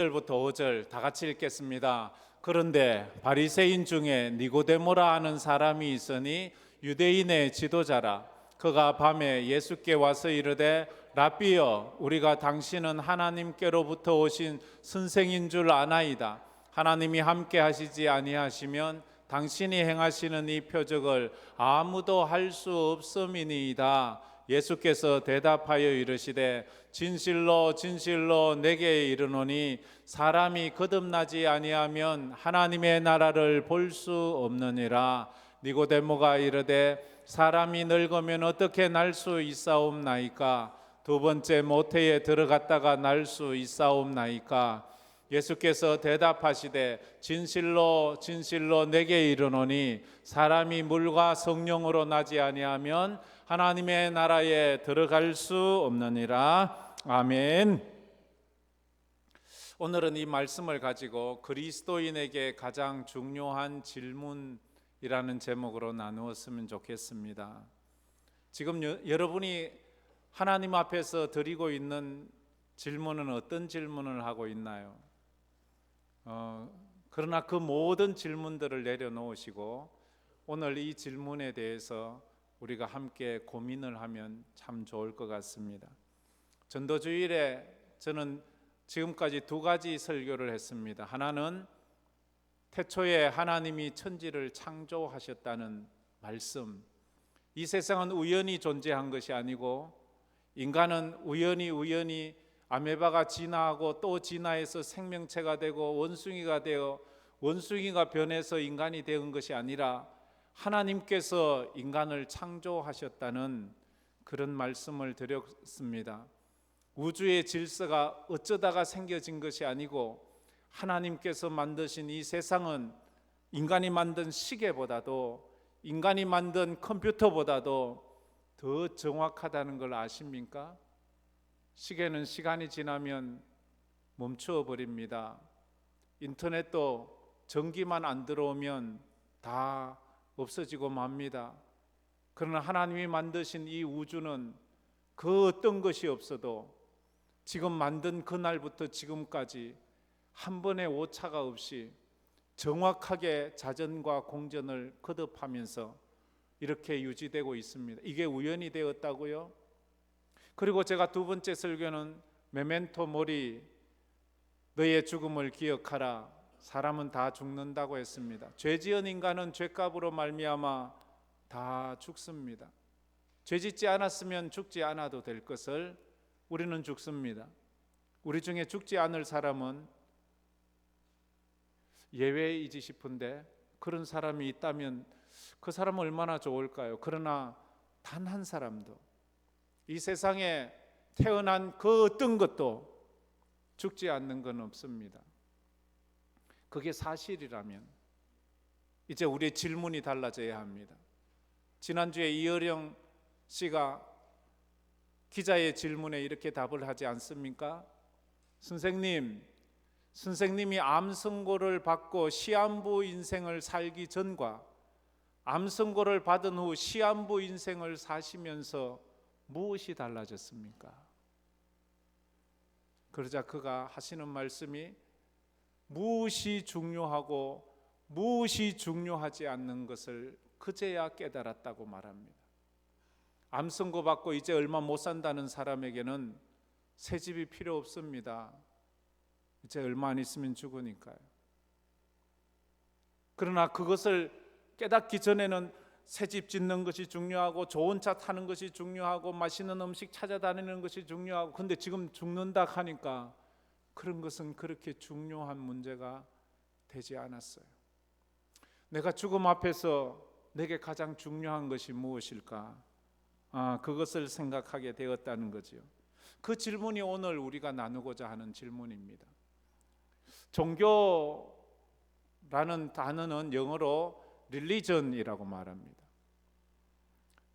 1절부터 5절 다 같이 읽겠습니다. 그런데 바리새인 중에 니고데모라 하는 사람이 있으니 유대인의 지도자라. 그가 밤에 예수께 와서 이르되 랍비여, 우리가 당신은 하나님께로부터 오신 선생인 줄 아나이다. 하나님이 함께 하시지 아니하시면 당신이 행하시는 이 표적을 아무도 할 수 없음이니이다. 예수께서 대답하여 이르시되 진실로 진실로 내게 이르노니 사람이 거듭나지 아니하면 하나님의 나라를 볼 수 없느니라. 니고데모가 이르되 사람이 늙으면 어떻게 날 수 있사옵나이까? 두 번째 모태에 들어갔다가 날 수 있사옵나이까? 예수께서 대답하시되 진실로 진실로 내게 이르노니 사람이 물과 성령으로 나지 아니하면 하나님의 나라에 들어갈 수 없느니라. 아멘. 오늘은 이 말씀을 가지고 그리스도인에게 가장 중요한 질문이라는 제목으로 나누었으면 좋겠습니다. 지금 여러분이 하나님 앞에서 드리고 있는 질문은 어떤 질문을 하고 있나요? 그러나 그 모든 질문들을 내려놓으시고 오늘 이 질문에 대해서 우리가 함께 고민을 하면 참 좋을 것 같습니다. 전도주일에 저는 지금까지 두 가지 설교를 했습니다. 하나는 태초에 하나님이 천지를 창조하셨다는 말씀. 이 세상은 우연히 존재한 것이 아니고 인간은 우연히 아메바가 진화하고 또 진화해서 생명체가 되고 원숭이가 되어 원숭이가 변해서 인간이 된 것이 아니라 하나님께서 인간을 창조하셨다는 그런 말씀을 드렸습니다. 우주의 질서가 어쩌다가 생겨진 것이 아니고 하나님께서 만드신 이 세상은 인간이 만든 시계보다도 인간이 만든 컴퓨터보다도 더 정확하다는 걸 아십니까? 시계는 시간이 지나면 멈추어 버립니다. 인터넷도 전기만 안 들어오면 다 없어지고 맙니다. 그러나 하나님이 만드신 이 우주는 그 어떤 것이 없어도 지금 만든 그날부터 지금까지 한 번의 오차가 없이 정확하게 자전과 공전을 거듭하면서 이렇게 유지되고 있습니다. 이게 우연이 되었다고요? 그리고 제가 두 번째 설교는 메멘토 모리, 너의 죽음을 기억하라. 사람은 다 죽는다고 했습니다. 죄지은 인간은 죄값으로 말미암아 다 죽습니다. 죄짓지 않았으면 죽지 않아도 될 것을 우리는 죽습니다. 우리 중에 죽지 않을 사람은 예외이지 싶은데 그런 사람이 있다면 그 사람은 얼마나 좋을까요? 그러나 단 한 사람도 이 세상에 태어난 그 어떤 것도 죽지 않는 건 없습니다. 그게 사실이라면 이제 우리의 질문이 달라져야 합니다. 지난주에 이어령 씨가 기자의 질문에 이렇게 답을 하지 않습니까? 선생님이 암 선고를 받고 시한부 인생을 살기 전과 암 선고를 받은 후 시한부 인생을 사시면서 무엇이 달라졌습니까? 그러자 그가 하시는 말씀이 무엇이 중요하고 무엇이 중요하지 않는 것을 그제야 깨달았다고 말합니다. 암 선고 받고 이제 얼마 못 산다는 사람에게는 새 집이 필요 없습니다. 이제 얼마 안 있으면 죽으니까요. 그러나 그것을 깨닫기 전에는 새 집 짓는 것이 중요하고 좋은 차 타는 것이 중요하고 맛있는 음식 찾아다니는 것이 중요하고, 근데 지금 죽는다 하니까 그런 것은 그렇게 중요한 문제가 되지 않았어요. 내가 죽음 앞에서 내게 가장 중요한 것이 무엇일까? 그것을 생각하게 되었다는 거지요. 그 질문이 오늘 우리가 나누고자 하는 질문입니다. 종교라는 단어는 영어로 religion이라고 말합니다.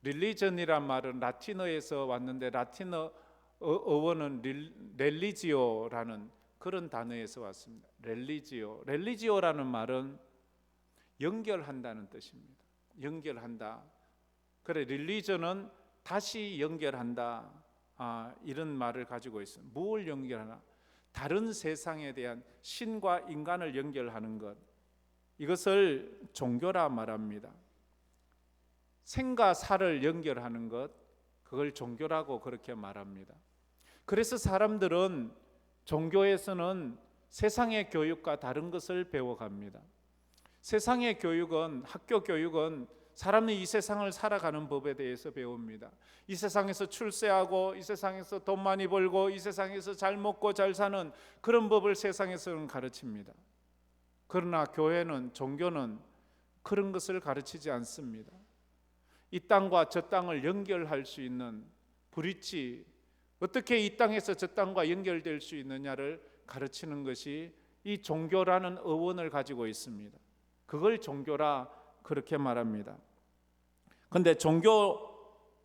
religion이란 말은 라틴어에서 왔는데 라틴어 어원은 religio라는 그런 단어에서 왔습니다. religio라는 말은 연결한다는 뜻입니다. 연결한다. 그래, religion은 다시 연결한다. 이런 말을 가지고 있습니다. 뭘 연결하나? 다른 세상에 대한 신과 인간을 연결하는 것, 이것을 종교라 말합니다. 생과 사를 연결하는 것, 그걸 종교라고 그렇게 말합니다. 그래서 사람들은 종교에서는 세상의 교육과 다른 것을 배워갑니다. 세상의 교육은, 학교 교육은 사람이 이 세상을 살아가는 법에 대해서 배웁니다. 이 세상에서 출세하고, 이 세상에서 돈 많이 벌고, 이 세상에서 잘 먹고 잘 사는 그런 법을 세상에서는 가르칩니다. 그러나 교회는, 종교는 그런 것을 가르치지 않습니다. 이 땅과 저 땅을 연결할 수 있는 브릿지, 어떻게 이 땅에서 저 땅과 연결될 수 있느냐를 가르치는 것이 이 종교라는 어원을 가지고 있습니다. 그걸 종교라 그렇게 말합니다. 그런데 종교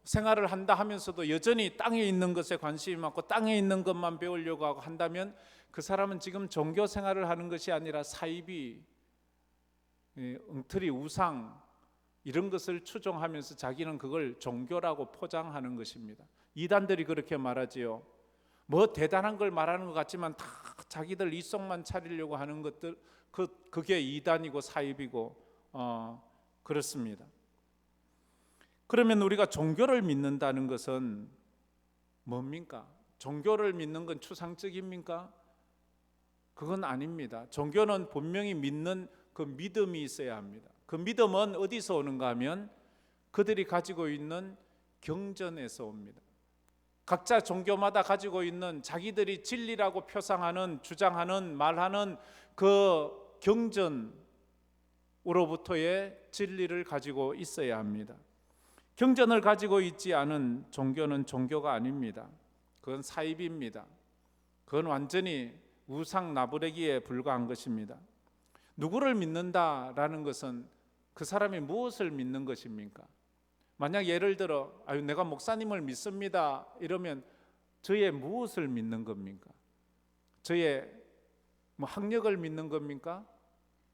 생활을 한다 하면서도 여전히 땅에 있는 것에 관심이 많고 땅에 있는 것만 배우려고 하고 한다면 그 사람은 지금 종교 생활을 하는 것이 아니라 사이비, 엉터리, 우상 이런 것을 추종하면서 자기는 그걸 종교라고 포장하는 것입니다. 이단들이 그렇게 말하지요. 뭐 대단한 걸 말하는 것 같지만 다 자기들 이속만 차리려고 하는 것들, 그게 이단이고 사입이고 그렇습니다. 그러면 우리가 종교를 믿는다는 것은 뭡니까? 종교를 믿는 건 추상적입니까? 그건 아닙니다. 종교는 분명히 믿는 그 믿음이 있어야 합니다. 그 믿음은 어디서 오는가 하면 그들이 가지고 있는 경전에서 옵니다. 각자 종교마다 가지고 있는 자기들이 진리라고 표상하는, 주장하는, 말하는 그 경전으로부터의 진리를 가지고 있어야 합니다. 경전을 가지고 있지 않은 종교는 종교가 아닙니다. 그건 사입입니다. 그건 완전히 우상 나부레기에 불과한 것입니다. 누구를 믿는다라는 것은 그 사람이 무엇을 믿는 것입니까? 만약 예를 들어 내가 목사님을 믿습니다 이러면 저의 무엇을 믿는 겁니까? 저의 학력을 믿는 겁니까?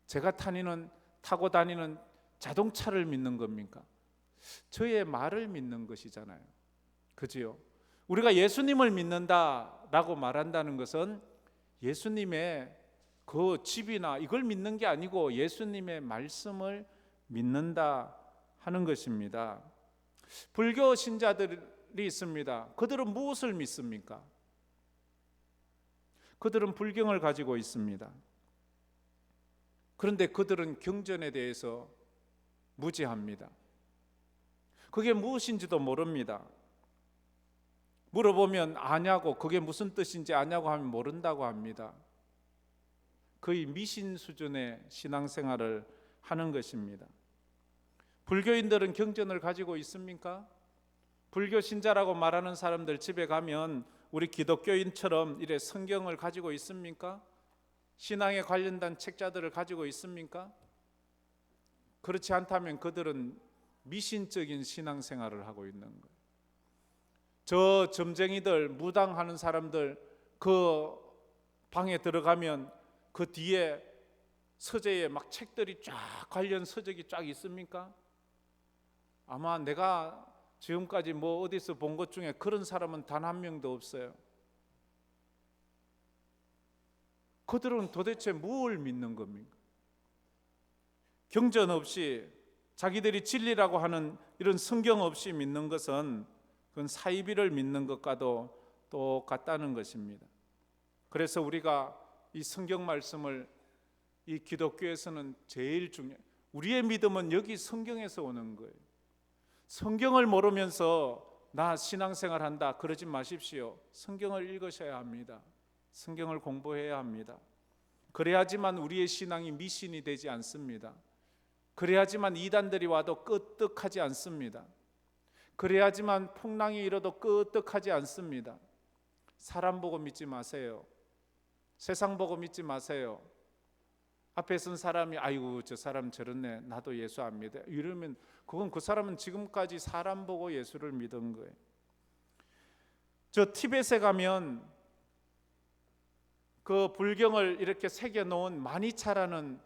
제가 타고 다니는 자동차를 믿는 겁니까? 저의 말을 믿는 것이잖아요. 그지요? 우리가 예수님을 믿는다라고 말한다는 것은 예수님의 그 집이나 이걸 믿는 게 아니고 예수님의 말씀을 믿는다 하는 것입니다. 불교 신자들이 있습니다. 그들은 무엇을 믿습니까? 그들은 불경을 가지고 있습니다. 그런데 그들은 경전에 대해서 무지합니다. 그게 무엇인지도 모릅니다. 물어보면 아냐고, 그게 무슨 뜻인지 아냐고 하면 모른다고 합니다. 거의 미신 수준의 신앙생활을 하는 것입니다. 불교인들은 경전을 가지고 있습니까? 불교 신자라고 말하는 사람들 집에 가면 우리 기독교인처럼 이래 성경을 가지고 있습니까? 신앙에 관련된 책자들을 가지고 있습니까? 그렇지 않다면 그들은 미신적인 신앙생활을 하고 있는 거예요. 저 점쟁이들, 무당하는 사람들 그 방에 들어가면 그 뒤에 서재에 막 책들이 쫙 관련 서적이 쫙 있습니까? 아마 내가 지금까지 어디서 본 것 중에 그런 사람은 단 한 명도 없어요. 그들은 도대체 뭘 믿는 겁니까? 경전 없이 자기들이 진리라고 하는 이런 성경 없이 믿는 것은 그건 사이비를 믿는 것과도 똑같다는 것입니다. 그래서 우리가 이 성경 말씀을 이 기독교에서는 제일 우리의 믿음은 여기 성경에서 오는 거예요. 성경을 모르면서 나 신앙생활 한다 그러지 마십시오. 성경을 읽으셔야 합니다. 성경을 공부해야 합니다. 그래야지만 우리의 신앙이 미신이 되지 않습니다. 그래야지만 이단들이 와도 끄떡하지 않습니다. 그래야지만 풍랑이 일어도 끄떡하지 않습니다. 사람 보고 믿지 마세요. 세상 보고 믿지 마세요. 앞에 선 사람이 아이고 저 사람 저렇네, 나도 예수 안 믿어 이러면 그건 그 사람은 지금까지 사람 보고 예수를 믿은 거예요. 저 티벳에 가면 그 불경을 이렇게 새겨 놓은 마니차라는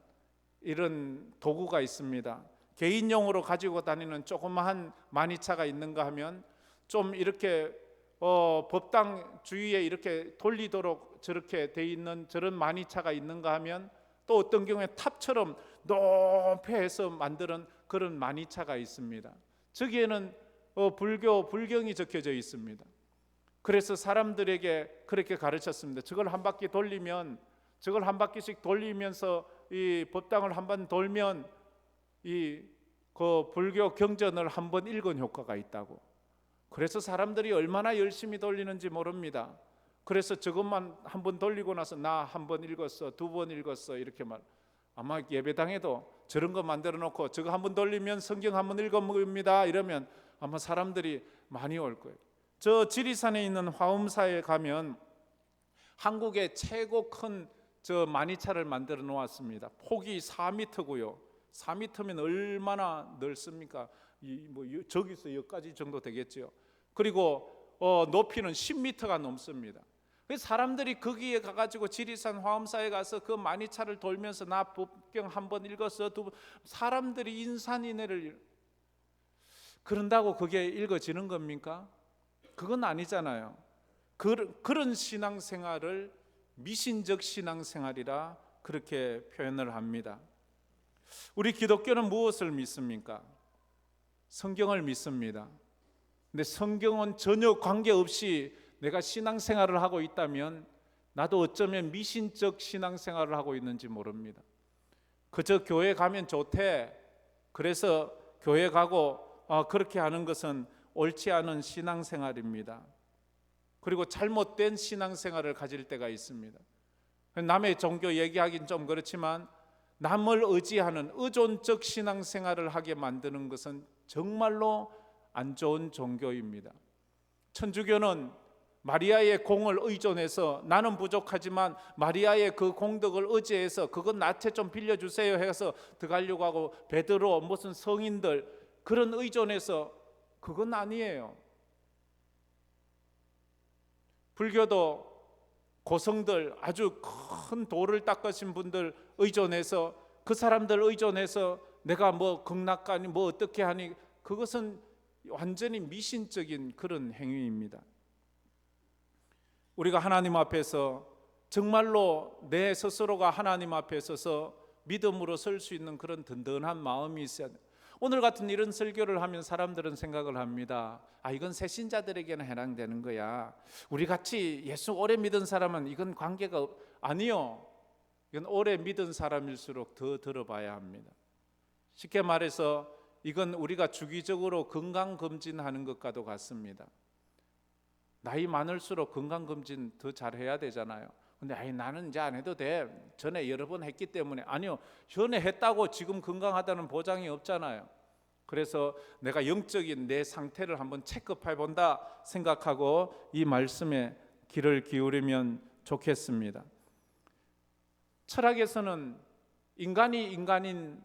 이런 도구가 있습니다. 개인용으로 가지고 다니는 조그마한 마니차가 있는가 하면 좀 이렇게 법당 주위에 이렇게 돌리도록 저렇게 돼 있는 저런 마니차가 있는가 하면 또 어떤 경우에 탑처럼 높이 해서 만드는 그런 마니차가 있습니다. 저기에는 불경이 적혀져 있습니다. 그래서 사람들에게 그렇게 가르쳤습니다. 저걸 한 바퀴 돌리면, 저걸 한 바퀴씩 돌리면서 이 법당을 한 번 돌면 그 불교 경전을 한 번 읽은 효과가 있다고. 그래서 사람들이 얼마나 열심히 돌리는지 모릅니다. 그래서 저것만 한 번 돌리고 나서 나 한 번 읽었어, 두 번 읽었어 이렇게 말. 아마 예배당에도 저런 거 만들어 놓고 저거 한 번 돌리면 성경 한 번 읽어봅니다 이러면 아마 사람들이 많이 올 거예요. 저 지리산에 있는 화엄사에 가면 한국의 최고 큰 저 마니차를 만들어 놓았습니다. 폭이 4m고요. 4m면 얼마나 넓습니까? 저기서 여기까지 정도 되겠죠. 그리고 높이는 10m가 넘습니다. 사람들이 거기에 가가지고 지리산 화엄사에 가서 그 마니차를 돌면서 나 법경 한 번 읽었어, 두 번. 사람들이 인산인해를 그런다고 그게 읽어지는 겁니까? 그건 아니잖아요. 그런 신앙생활을 미신적 신앙생활이라 그렇게 표현을 합니다. 우리 기독교는 무엇을 믿습니까? 성경을 믿습니다. 근데 성경은 전혀 관계없이 내가 신앙생활을 하고 있다면 나도 어쩌면 미신적 신앙생활을 하고 있는지 모릅니다. 그저 교회 가면 좋대. 그래서 교회 가고 그렇게 하는 것은 옳지 않은 신앙생활입니다. 그리고 잘못된 신앙생활을 가질 때가 있습니다. 남의 종교 얘기하긴 좀 그렇지만 남을 의지하는 의존적 신앙생활을 하게 만드는 것은 정말로 안 좋은 종교입니다. 천주교는 마리아의 공을 의존해서 나는 부족하지만 마리아의 그 공덕을 의지해서 그건 나한테 좀 빌려주세요 해서 들어가려고 하고 베드로 무슨 성인들 그런 의존해서 그건 아니에요. 불교도 고성들 아주 큰 돌을 닦으신 분들 의존해서 그 사람들 의존해서 내가 뭐 극락가니 뭐 어떻게 하니 그것은 완전히 미신적인 그런 행위입니다. 우리가 하나님 앞에서 정말로 내 스스로가 하나님 앞에 서서 믿음으로 설 수 있는 그런 든든한 마음이 있어야 돼요. 오늘 같은 이런 설교를 하면 사람들은 생각을 합니다. 이건 새신자들에게는 해당되는 거야. 우리 같이 예수 오래 믿은 사람은 이건 관계가 아니요. 이건 오래 믿은 사람일수록 더 들어봐야 합니다. 쉽게 말해서 이건 우리가 주기적으로 건강검진하는 것과도 같습니다. 나이 많을수록 건강검진 더 잘해야 되잖아요. 근데 나는 이제 안 해도 돼. 전에 여러 번 했기 때문에. 아니요. 전에 했다고 지금 건강하다는 보장이 없잖아요. 그래서 내가 영적인 내 상태를 한번 체크해 본다 생각하고 이 말씀에 귀를 기울이면 좋겠습니다. 철학에서는 인간이 인간인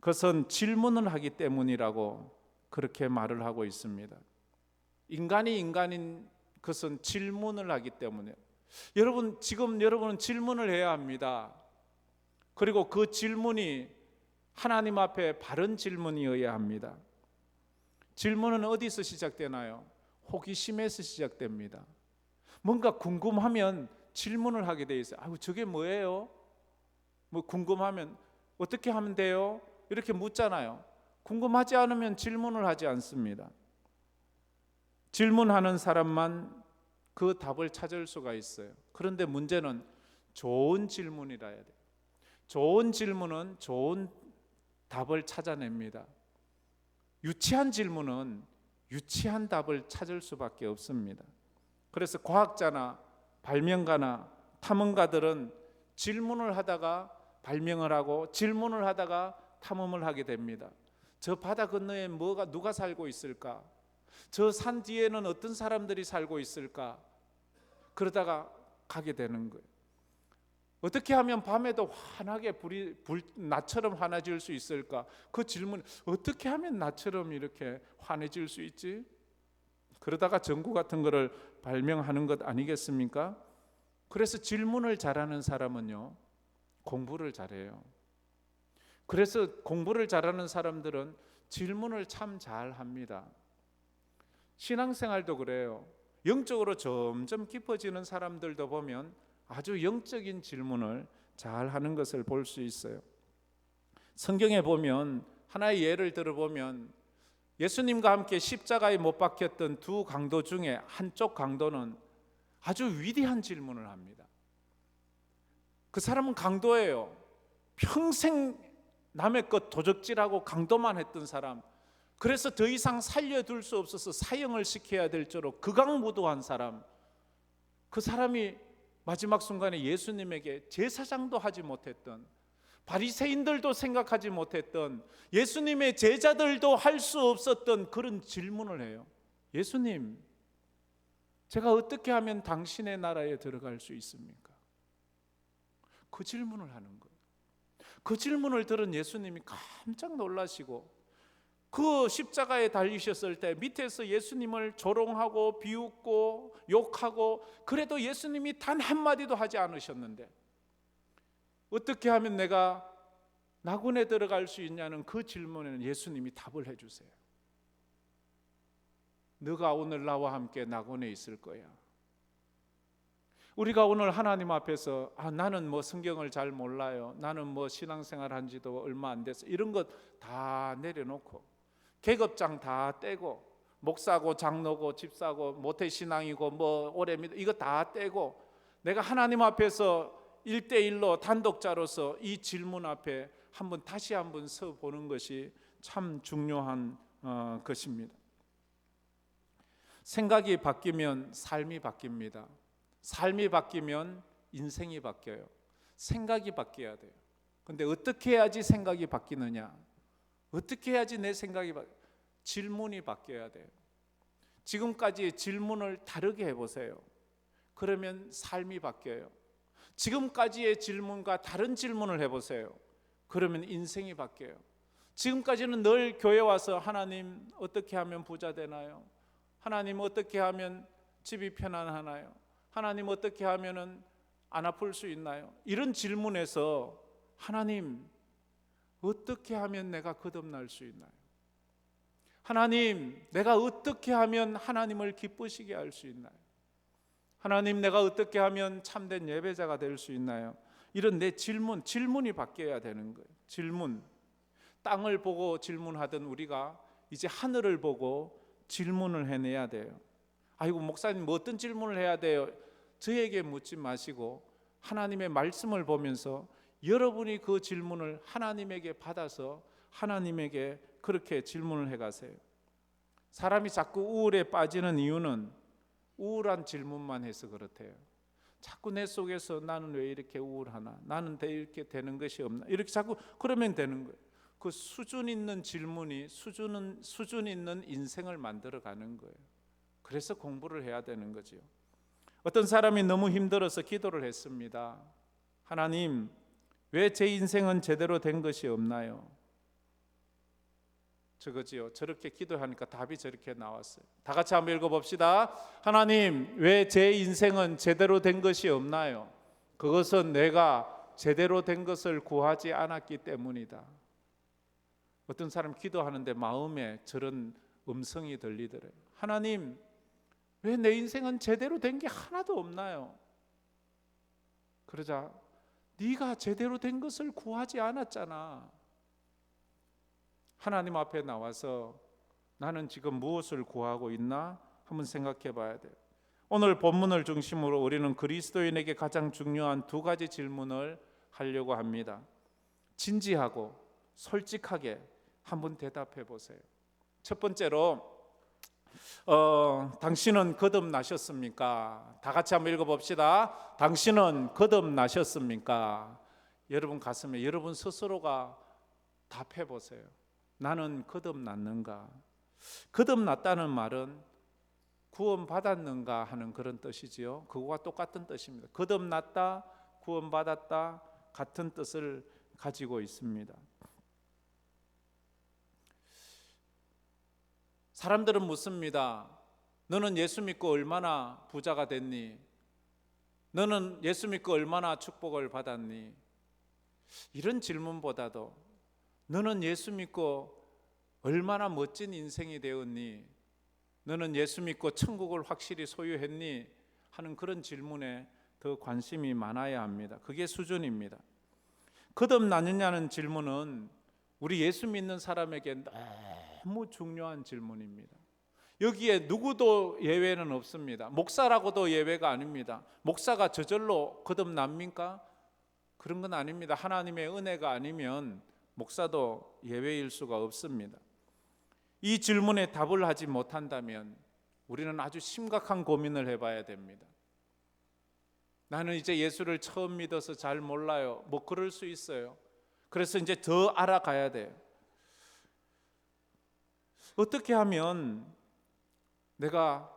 것은 질문을 하기 때문이라고 그렇게 말을 하고 있습니다. 인간이 인간인 것은 질문을 하기 때문에 여러분 지금 여러분은 질문을 해야 합니다. 그리고 그 질문이 하나님 앞에 바른 질문이어야 합니다. 질문은 어디서 시작되나요? 호기심에서 시작됩니다. 뭔가 궁금하면 질문을 하게 돼 있어요. 저게 뭐예요? 뭐 궁금하면 어떻게 하면 돼요? 이렇게 묻잖아요. 궁금하지 않으면 질문을 하지 않습니다. 질문하는 사람만 그 답을 찾을 수가 있어요. 그런데 문제는 좋은 질문이라 해야 돼요. 좋은 질문은 좋은 답을 찾아냅니다. 유치한 질문은 유치한 답을 찾을 수밖에 없습니다. 그래서 과학자나 발명가나 탐험가들은 질문을 하다가 발명을 하고 질문을 하다가 탐험을 하게 됩니다. 저 바다 건너에 누가 살고 있을까? 저 산 뒤에는 어떤 사람들이 살고 있을까? 그러다가 가게 되는 거예요. 어떻게 하면 밤에도 환하게 낮처럼 환해질 수 있을까? 그 질문, 어떻게 하면 낮처럼 이렇게 환해질 수 있지? 그러다가 전구 같은 거를 발명하는 것 아니겠습니까? 그래서 질문을 잘하는 사람은요, 공부를 잘해요. 그래서 공부를 잘하는 사람들은 질문을 참 잘합니다. 신앙생활도 그래요. 영적으로 점점 깊어지는 사람들도 보면 아주 영적인 질문을 잘 하는 것을 볼 수 있어요. 성경에 보면 하나의 예를 들어보면 예수님과 함께 십자가에 못 박혔던 두 강도 중에 한쪽 강도는 아주 위대한 질문을 합니다. 그 사람은 강도예요. 평생 남의 것 도적질하고 강도만 했던 사람, 그래서 더 이상 살려둘 수 없어서 사형을 시켜야 될 정도로 극악무도한 사람, 그 사람이 마지막 순간에 예수님에게 제사장도 하지 못했던, 바리새인들도 생각하지 못했던, 예수님의 제자들도 할 수 없었던 그런 질문을 해요. 예수님, 제가 어떻게 하면 당신의 나라에 들어갈 수 있습니까? 그 질문을 하는 거예요. 그 질문을 들은 예수님이 깜짝 놀라시고, 그 십자가에 달리셨을 때 밑에서 예수님을 조롱하고 비웃고 욕하고, 그래도 예수님이 단 한마디도 하지 않으셨는데 어떻게 하면 내가 낙원에 들어갈 수 있냐는 그 질문에는 예수님이 답을 해주세요. 너가 오늘 나와 함께 낙원에 있을 거야. 우리가 오늘 하나님 앞에서 나는 뭐 성경을 잘 몰라요, 나는 뭐 신앙생활 한 지도 얼마 안 됐어, 이런 것 다 내려놓고 계급장 다 떼고 목사고 장로고 집사고 모태신앙이고 뭐 오래 믿어 이거 다 떼고 내가 하나님 앞에서 1대1로 단독자로서 이 질문 앞에 다시 한번 서 보는 것이 참 중요한 것입니다. 생각이 바뀌면 삶이 바뀝니다. 삶이 바뀌면 인생이 바뀌어요. 생각이 바뀌어야 돼요. 근데 어떻게 해야지 생각이 바뀌느냐? 어떻게 해야지 내 생각이 질문이 바뀌어야 돼요. 지금까지의 질문을 다르게 해보세요. 그러면 삶이 바뀌어요. 지금까지의 질문과 다른 질문을 해보세요. 그러면 인생이 바뀌어요. 지금까지는 늘 교회 와서 하나님 어떻게 하면 부자 되나요? 하나님 어떻게 하면 집이 편안하나요? 하나님 어떻게 하면 안 아플 수 있나요? 이런 질문에서 하나님 어떻게 하면 내가 거듭날 수 있나요? 하나님, 내가 어떻게 하면 하나님을 기쁘시게 할 수 있나요? 하나님, 내가 어떻게 하면 참된 예배자가 될 수 있나요? 이런 내 질문이 바뀌어야 되는 거예요. 질문. 땅을 보고 질문하던 우리가 이제 하늘을 보고 질문을 해내야 돼요. 아이고 목사님, 뭐 어떤 질문을 해야 돼요? 저에게 묻지 마시고 하나님의 말씀을 보면서 여러분이 그 질문을 하나님에게 받아서 하나님에게 그렇게 질문을 해가세요. 사람이 자꾸 우울에 빠지는 이유는 우울한 질문만 해서 그렇대요. 자꾸 내 속에서 나는 왜 이렇게 우울하나? 나는 왜 이렇게 되는 것이 없나? 이렇게 자꾸 그러면 되는 거예요. 그 수준 있는 질문이 수준 있는 인생을 만들어가는 거예요. 그래서 공부를 해야 되는 거죠. 어떤 사람이 너무 힘들어서 기도를 했습니다. 하나님, 왜 제 인생은 제대로 된 것이 없나요? 저거지요. 저렇게 기도하니까 답이 저렇게 나왔어요. 다 같이 한번 읽어봅시다. 하나님, 왜 제 인생은 제대로 된 것이 없나요? 그것은 내가 제대로 된 것을 구하지 않았기 때문이다. 어떤 사람 기도하는데 마음에 저런 음성이 들리더래요. 하나님, 왜 내 인생은 제대로 된 게 하나도 없나요? 그러자 네가 제대로 된 것을 구하지 않았잖아. 하나님 앞에 나와서 나는 지금 무엇을 구하고 있나 한번 생각해 봐야 돼요. 오늘 본문을 중심으로 우리는 그리스도인에게 가장 중요한 두 가지 질문을 하려고 합니다. 진지하고 솔직하게 한번 대답해 보세요. 첫 번째로 당신은 거듭나셨습니까? 다 같이 한번 읽어봅시다. 당신은 거듭나셨습니까? 여러분 가슴에 여러분 스스로가 답해 보세요. 나는 거듭났는가? 거듭났다는 말은 구원받았는가 하는 그런 뜻이지요. 그거와 똑같은 뜻입니다. 거듭났다, 구원받았다 같은 뜻을 가지고 있습니다. 사람들은 묻습니다. 너는 예수 믿고 얼마나 부자가 됐니? 너는 예수 믿고 얼마나 축복을 받았니? 이런 질문보다도 너는 예수 믿고 얼마나 멋진 인생이 되었니? 너는 예수 믿고 천국을 확실히 소유했니? 하는 그런 질문에 더 관심이 많아야 합니다. 그게 수준입니다. 거듭나느냐는 질문은 우리 예수 믿는 사람에게 너무 중요한 질문입니다. 여기에 누구도 예외는 없습니다. 목사라고도 예외가 아닙니다. 목사가 저절로 거듭납니까? 그런 건 아닙니다. 하나님의 은혜가 아니면 목사도 예외일 수가 없습니다. 이 질문에 답을 하지 못한다면 우리는 아주 심각한 고민을 해봐야 됩니다. 나는 이제 예수를 처음 믿어서 잘 몰라요. 뭐 그럴 수 있어요. 그래서 이제 더 알아가야 돼요. 어떻게 하면 내가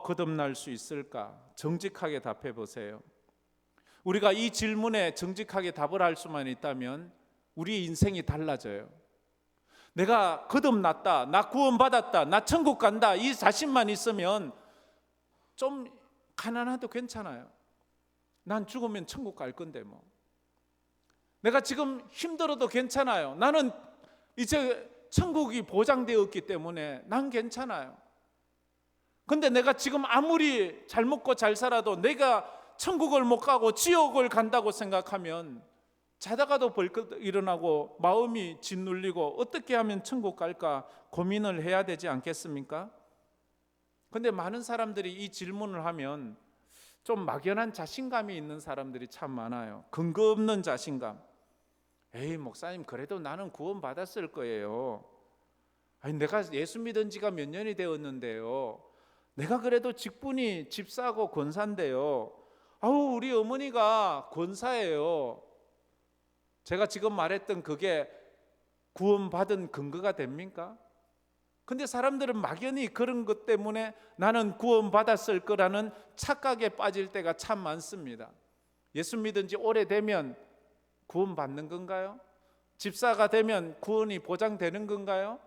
거듭날 수 있을까? 정직하게 답해 보세요. 우리가 이 질문에 정직하게 답을 할 수만 있다면 우리 인생이 달라져요. 내가 거듭났다, 나 구원받았다, 나 천국 간다, 이 자신만 있으면 좀 가난해도 괜찮아요. 난 죽으면 천국 갈 건데 뭐. 내가 지금 힘들어도 괜찮아요. 나는 이제 천국이 보장되었기 때문에 난 괜찮아요. 근데 내가 지금 아무리 잘 먹고 잘 살아도 내가 천국을 못 가고 지옥을 간다고 생각하면 자다가도 벌떡 일어나고 마음이 짓눌리고 어떻게 하면 천국 갈까 고민을 해야 되지 않겠습니까? 근데 많은 사람들이 이 질문을 하면 좀 막연한 자신감이 있는 사람들이 참 많아요. 근거 없는 자신감. 에이, 목사님, 그래도 나는 구원받았을 거예요. 아니, 내가 예수 믿은 지가 몇 년이 되었는데요. 내가 그래도 직분이 집사고 권사인데요. 아우, 우리 어머니가 권사예요. 제가 지금 말했던 그게 구원받은 근거가 됩니까? 근데 사람들은 막연히 그런 것 때문에 나는 구원받았을 거라는 착각에 빠질 때가 참 많습니다. 예수 믿은 지 오래되면 구원받는 건가요? 집사가 되면 구원이 보장되는 건가요?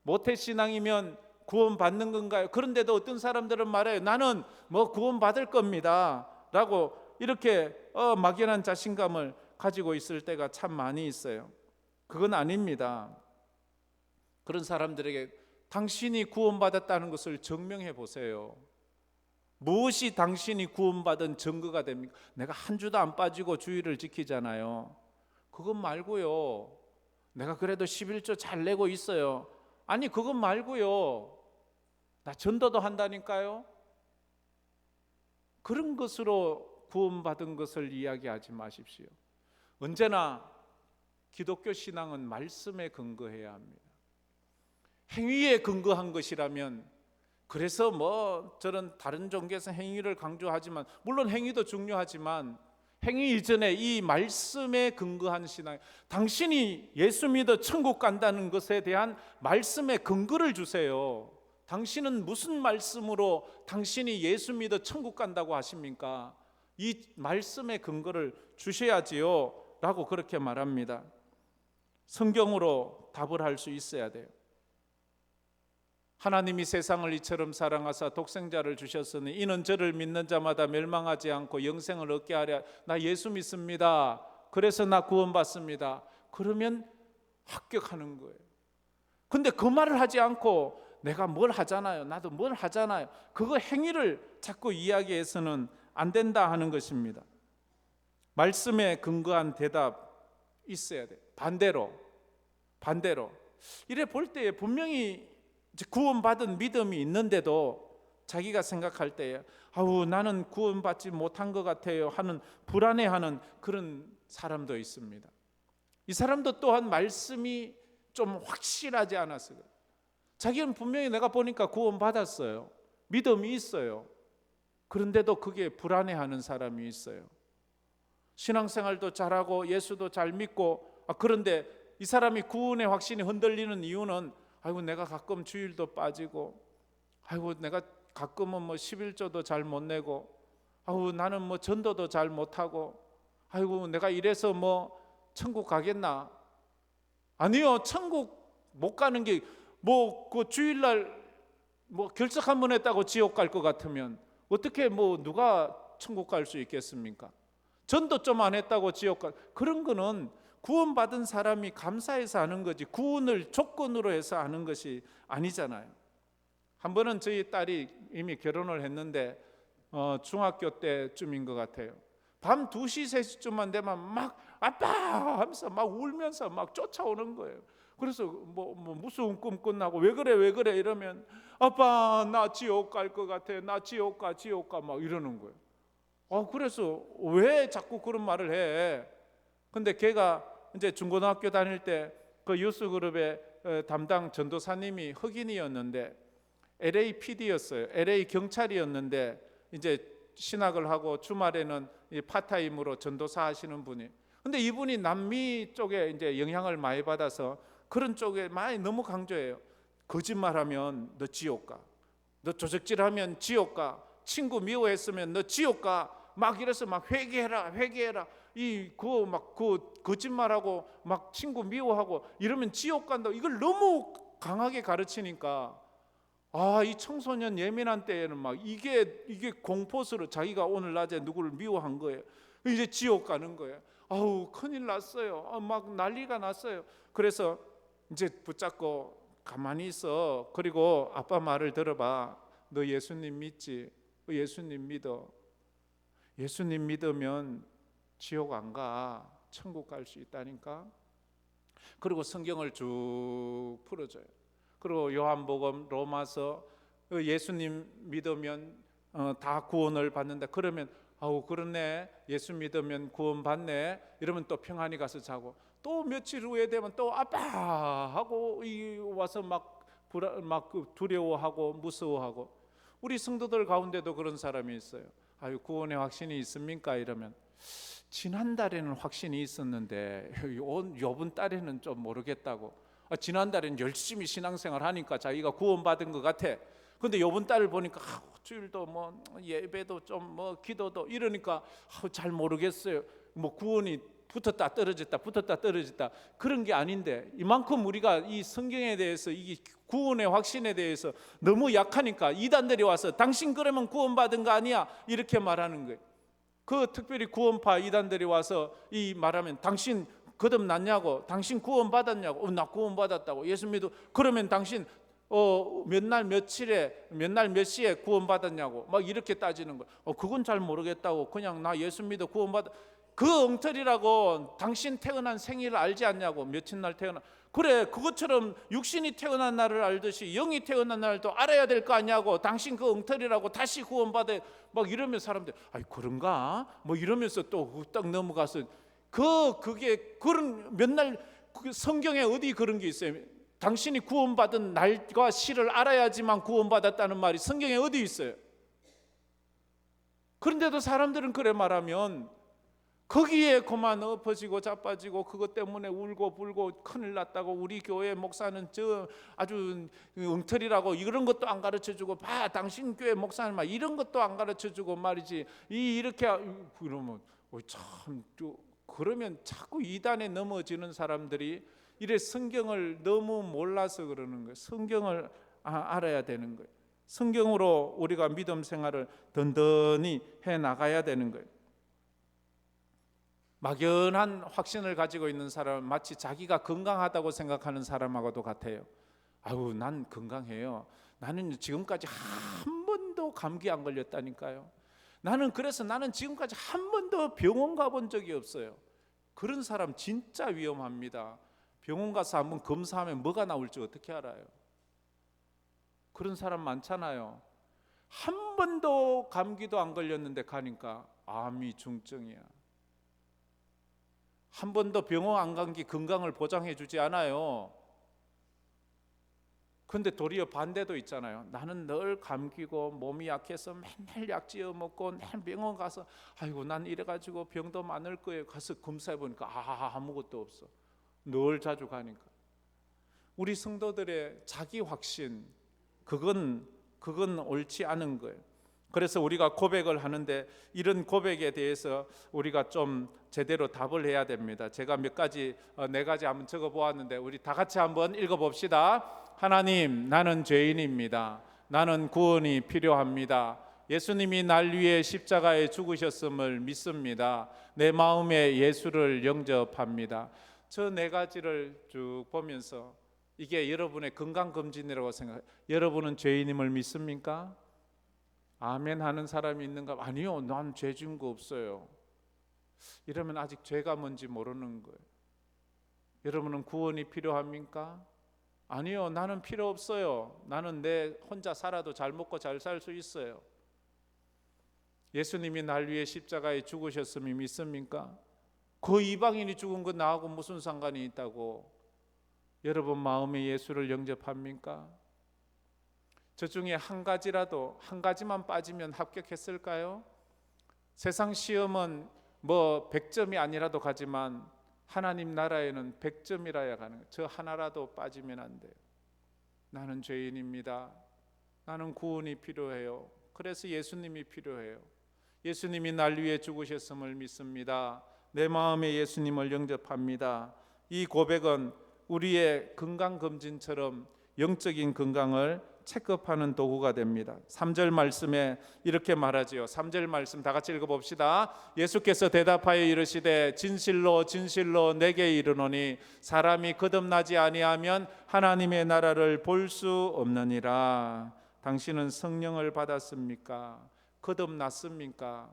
모태신앙이면 구원받는 건가요? 그런데도 어떤 사람들은 말해요. 나는 뭐 구원받을 겁니다 라고 이렇게 막연한 자신감을 가지고 있을 때가 참 많이 있어요. 그건 아닙니다. 그런 사람들에게 당신이 구원받았다는 것을 증명해 보세요. 무엇이 당신이 구원받은 증거가 됩니까? 내가 한 주도 안 빠지고 주일을 지키잖아요. 그것 말고요. 내가 그래도 11조 잘 내고 있어요. 아니, 그것 말고요. 나 전도도 한다니까요. 그런 것으로 구원받은 것을 이야기하지 마십시오. 언제나 기독교 신앙은 말씀에 근거해야 합니다. 행위에 근거한 것이라면, 그래서 뭐 저는 다른 종교에서 행위를 강조하지만 물론 행위도 중요하지만 행위 이전에 이 말씀에 근거한 신앙, 당신이 예수 믿어 천국 간다는 것에 대한 말씀의 근거를 주세요. 당신은 무슨 말씀으로 당신이 예수 믿어 천국 간다고 하십니까? 이 말씀의 근거를 주셔야지요 라고 그렇게 말합니다. 성경으로 답을 할 수 있어야 돼요. 하나님이 세상을 이처럼 사랑하사 독생자를 주셨으니 이는 저를 믿는 자마다 멸망하지 않고 영생을 얻게 하려. 나 예수 믿습니다. 그래서 나 구원받습니다. 그러면 합격하는 거예요. 근데 그 말을 하지 않고 내가 뭘 하잖아요. 나도 뭘 하잖아요. 그거 행위를 자꾸 이야기해서는 안 된다 하는 것입니다. 말씀에 근거한 대답 있어야 돼요. 반대로 이래 볼 때에 분명히 구원받은 믿음이 있는데도 자기가 생각할 때에 아우 나는 구원받지 못한 것 같아요 하는 불안해하는 그런 사람도 있습니다. 이 사람도 또한 말씀이 좀 확실하지 않아서 그래요. 자기는 분명히 내가 보니까 구원받았어요. 믿음이 있어요. 그런데도 그게 불안해하는 사람이 있어요. 신앙생활도 잘하고 예수도 잘 믿고 그런데 이 사람이 구원의 확신이 흔들리는 이유는 아이고 내가 가끔 주일도 빠지고 아이고 내가 가끔은 뭐 11조도 잘 못 내고 아이고 나는 뭐 전도도 잘 못하고 아이고 내가 이래서 뭐 천국 가겠나? 아니요, 천국 못 가는 게 뭐 그 주일날 뭐 결석 한 번 했다고 지옥 갈 것 같으면 어떻게 뭐 누가 천국 갈 수 있겠습니까? 전도 좀 안 했다고 지옥 갈 그런 거는 구원받은 사람이 감사해서 하는 거지 구원을 조건으로 해서 하는 것이 아니잖아요. 한 번은 저희 딸이 이미 결혼을 했는데 중학교 때쯤인 것 같아요. 밤 2시 3시쯤만 되면 막 아빠 하면서 막 울면서 막 쫓아오는 거예요. 그래서 무슨 꿈 끝나고 왜 그래 이러면 아빠 나 지옥 갈 것 같아, 나 지옥 가 막 이러는 거예요. 그래서 왜 자꾸 그런 말을 해? 근데 걔가 이제 중고등학교 다닐 때 그 유스 그룹의 담당 전도사님이 흑인이었는데 LAPD였어요. LA 경찰이었는데 이제 신학을 하고 주말에는 파타임으로 전도사 하시는 분이. 근데 이분이 남미 쪽에 이제 영향을 많이 받아서 그런 쪽에 많이 너무 강조해요. 거짓말하면 너 지옥 가. 너 조적질하면 지옥 가. 친구 미워했으면 너 지옥 가. 막 이래서 막 회개해라. 그 거짓말하고 막 친구 미워하고 이러면 지옥 간다. 이걸 너무 강하게 가르치니까 이 청소년 예민한 때에는 막 이게 공포스러워. 자기가 오늘 낮에 누구를 미워한 거예요. 이제 지옥 가는 거예요. 큰일 났어요. 막 난리가 났어요. 그래서 이제 붙잡고 가만히 있어. 그리고 아빠 말을 들어봐. 너 예수님 믿지? 예수님 믿어. 예수님 믿으면 지옥 안 가. 천국 갈 수 있다니까. 그리고 성경을 쭉 풀어줘요. 그리고 요한복음, 로마서, 예수님 믿으면 다 구원을 받는다. 그러면 그렇네, 예수 믿으면 구원 받네. 이러면 또 평안히 가서 자고, 또 며칠 후에 되면 또 아빠 하고 와서 막 두려워하고 무서워하고. 우리 성도들 가운데도 그런 사람이 있어요. 구원의 확신이 있습니까? 이러면 지난달에는 확신이 있었는데 요번 달에는 좀 모르겠다고. 지난달에는 열심히 신앙생활 하니까 자기가 구원받은 것 같아. 근데 요번 달을 보니까 주일도 예배도 좀 기도도 이러니까 잘 모르겠어요. 구원이 붙었다 떨어졌다 그런 게 아닌데, 이만큼 우리가 이 성경에 대해서 이 구원의 확신에 대해서 너무 약하니까 이단들이 와서 당신 그러면 구원받은 거 아니야 이렇게 말하는 거예요. 특별히 구원파 이단들이 와서 이 말하면 당신 거듭났냐고, 당신 구원받았냐고, 나 구원받았다고. 예수 믿어. 그러면 당신 몇 날 며칠에 몇 날 몇 시에 구원받았냐고 막 이렇게 따지는 거예요. 그건 잘 모르겠다고. 그냥 나 예수 믿어 구원받아. 그 엉터리라고. 당신 태어난 생일을 알지 않냐고. 며칠 날 태어나. 그래, 그것처럼 육신이 태어난 날을 알듯이 영이 태어난 날도 알아야 될 거 아니냐고. 당신 그 엉터리라고. 다시 구원받아. 막 이러면 사람들 그런가? 이러면서 또 딱 넘어가서 그게 그런 맨날 성경에 어디 그런 게 있어요? 당신이 구원받은 날과 시를 알아야지만 구원받았다는 말이 성경에 어디 있어요? 그런데도 사람들은 그래 말하면 거기에 그만 엎어지고 자빠지고 그것 때문에 울고 불고 큰일 났다고. 우리 교회 목사는 저 아주 엉터리라고. 이런 것도 안 가르쳐주고, 당신 교회 목사는 막 이런 것도 안 가르쳐주고 말이지. 이렇게 그러면 참, 그러면 자꾸 이단에 넘어지는 사람들이 이래 성경을 너무 몰라서 그러는 거예요. 성경을 알아야 되는 거예요. 성경으로 우리가 믿음 생활을 든든히 해 나가야 되는 거예요. 막연한 확신을 가지고 있는 사람은 마치 자기가 건강하다고 생각하는 사람하고도 같아요. 난 건강해요. 나는 지금까지 한 번도 감기 안 걸렸다니까요. 그래서 나는 지금까지 한 번도 병원 가본 적이 없어요. 그런 사람 진짜 위험합니다. 병원 가서 한번 검사하면 뭐가 나올지 어떻게 알아요? 그런 사람 많잖아요. 한 번도 감기도 안 걸렸는데 가니까 암이 중증이야. 한 번도 병원 안 간 게 건강을 보장해 주지 않아요. 근데 도리어 반대도 있잖아요. 나는 늘 감기고 몸이 약해서 맨날 약 지어 먹고 맨날 병원 가서 난 이래가지고 병도 많을 거예요. 가서 검사해 보니까 아무것도 없어. 늘 자주 가니까. 우리 성도들의 자기 확신, 그건 옳지 않은 거예요. 그래서 우리가 고백을 하는데 이런 고백에 대해서 우리가 좀 제대로 답을 해야 됩니다. 제가 네 가지 한번 적어 보았는데 우리 다 같이 한번 읽어 봅시다. 하나님, 나는 죄인입니다. 나는 구원이 필요합니다. 예수님이 날 위해 십자가에 죽으셨음을 믿습니다. 내 마음에 예수를 영접합니다. 저 네 가지를 쭉 보면서 이게 여러분의 건강검진이라고 생각해요. 여러분은 죄인임을 믿습니까? 아멘 하는 사람이 있는가? 아니요, 난 죄 지은 거 없어요. 이러면 아직 죄가 뭔지 모르는 거예요. 여러분은 구원이 필요합니까? 아니요, 나는 필요 없어요. 나는 내 혼자 살아도 잘 먹고 잘 살 수 있어요. 예수님이 날 위해 십자가에 죽으셨음이 믿습니까? 그 이방인이 죽은 건 나하고 무슨 상관이 있다고? 여러분 마음에 예수를 영접합니까? 저 중에 한 가지만 빠지면 합격했을까요? 세상 시험은 뭐 100점이 아니라도 가지만 하나님 나라에는 100점이라야 가는 거예요. 저 하나라도 빠지면 안 돼요. 나는 죄인입니다. 나는 구원이 필요해요. 그래서 예수님이 필요해요. 예수님이 날 위해 죽으셨음을 믿습니다. 내 마음에 예수님을 영접합니다. 이 고백은 우리의 건강검진처럼 영적인 건강을 체크하는 도구가 됩니다. 3절 말씀에 이렇게 말하지요. 3절 말씀 다 같이 읽어봅시다. 예수께서 대답하여 이르시되 진실로 진실로 내게 이르노니 사람이 거듭나지 아니하면 하나님의 나라를 볼 수 없느니라. 당신은 성령을 받았습니까? 거듭났습니까?